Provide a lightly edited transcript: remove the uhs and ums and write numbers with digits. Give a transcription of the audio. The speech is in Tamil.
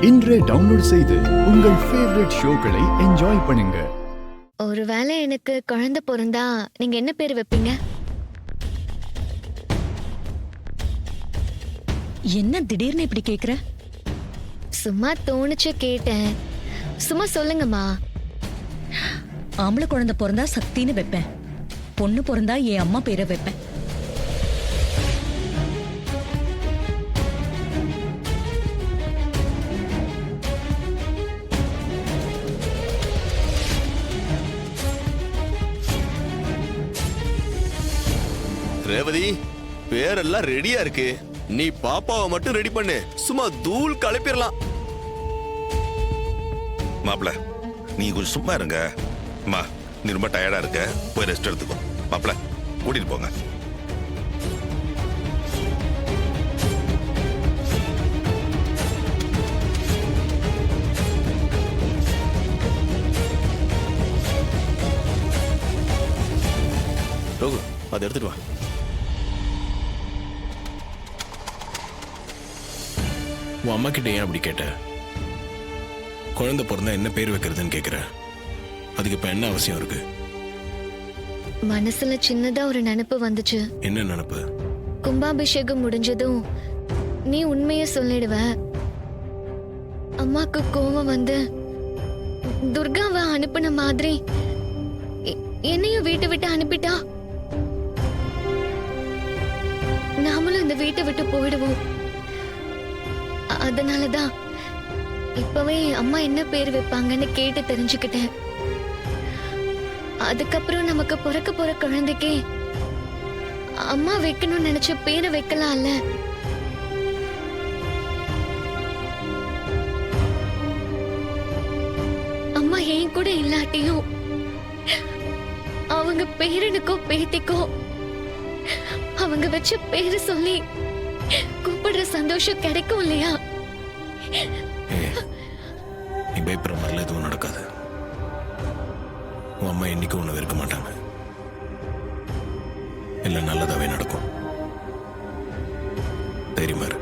இன்றே டவுன்லோட் செய்து உங்கள் ஃபேவரட் ஷோக்களை என்ஜாய் பண்ணுங்க. ஒருவேளை எனக்கு குழந்தை பிறந்தா நீங்க என்ன பேர் வைப்பீங்க? என்ன திடீர்னு இப்படி கேக்குற? சும்மா தோணுச்சு கேட்டேன். சும்மா சொல்லுங்கம்மா. ஆம்பளை குழந்தை பிறந்தா சக்தின்னு வைப்பேன். பொண்ணு பிறந்தா என் அம்மா பேரை வைப்பேன். ரேவதி, பேரெல்லாம் ரெடியா இருக்கு. நீ பாப்பாவை மட்டும் ரெடி பண்ணு. சும்மா தூள் கலப்பிடலாம். மாப்பிள, நீ கொஞ்சம் சும்மா இருங்க. அம்மா, நீ ரொம்ப டயர்டா இருக்க, போய் ரெஸ்ட் எடுத்துக்கோ. மாப்பிள, கூட்டிட்டு போங்க. ரோகு, அதை எடுத்துட்டு வா. உன் அம்மா கிட்ட ஏன் அப்படி கேட்ட? குழந்தை பிறந்தா என்ன பேர் வைக்கிறதுன்னு கேக்குற. அதுக்கு இப்ப என்ன அவசியம் இருக்கு? மனசுல சின்னதா ஒரு நினைப்பு வந்துச்சு. என்ன நினைப்பு? கும்பாபிஷேகம் முடிஞ்சதும் நீ உண்மைய சொல்லிடுவ. அம்மாக்கு கோவம் வந்து துர்காவை அனுப்புன மாதிரி என்னையும் வீட்டை விட்டு அனுப்பிட்டா நாமளும் இந்த வீட்டை விட்டு போயிடுவோம். அதனாலதான் இப்பவே அம்மா என்ன பேர் வைப்பாங்கன்னு கேட்டு தெரிஞ்சுக்கிட்டேன். அதுக்கப்புறம் நமக்கு பிறக்க போற குழந்தைக்கு அம்மா வைக்கணும்னு நினைச்ச பேரை வைக்கலாம்ல. அம்மா ஏன் கூட இல்லாட்டியும் அவங்க பேரனுக்கோ பேத்திக்கோ அவங்க வச்ச பேரு சொல்லி கூப்பிடுற சந்தோஷம் கிடைக்கும் இல்லையா? நீ பயப்படுற மாதிரில எதுவும் நடக்காது. உன் அம்மா என்னைக்கும் உன்னை வெறுக்க மாட்டாங்க. எல்லாம் நல்லதாவே நடக்கும். தைரியமா இரு.